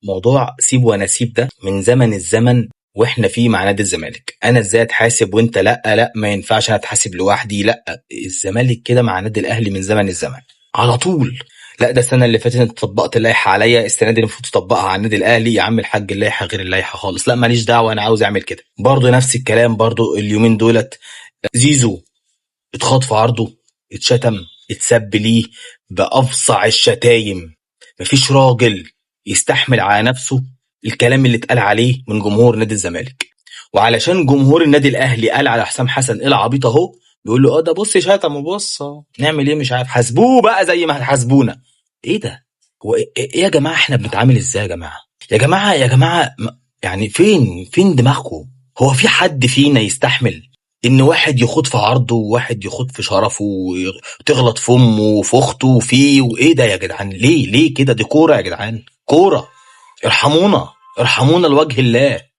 موضوع سيب ونسيب ده من زمن الزمن واحنا فيه مع نادي الزمالك. انا ازاي اتحاسب وانت لا؟ لا ما ينفعش انا اتحاسب لوحدي. لا، الزمالك كده مع نادي الاهلي من زمن الزمن على طول. لا ده السنه اللي فاتت انت طبقت اللائحه عليا، السنه دي المفروض تطبقها على النادي الاهلي. يا عم الحاج اللائحه غير اللائحه خالص، لا ماليش دعوه انا عاوز اعمل كده. برضه نفس الكلام برضه اليومين دولت. زيزو اتخاط في عرضه، اتشتم، اتسب ليه بأفظع الشتايم. مفيش راجل يستحمل على نفسه الكلام اللي اتقال عليه من جمهور نادي الزمالك. وعلشان جمهور النادي الاهلي قال على حسام حسن ايه العبيط اهو، بيقول له اه ده بص شتم وبص نعمل ايه مش عارف، حاسبوه بقى زي ما هتحاسبونا. ايه ده؟ هو إيه يا جماعه؟ احنا بنتعامل ازاي يا جماعه؟ يا جماعه يا جماعه يعني فين دماغكم؟ هو في حد فينا يستحمل ان واحد يخوض في عرضه وواحد يخوض في شرفه وتغلط في امه وفي اخته وفيه؟ وايه ده يا جدعان؟ ليه كده؟ دي كوره يا جدعان، كوره. ارحمونا ارحمونا لوجه الله.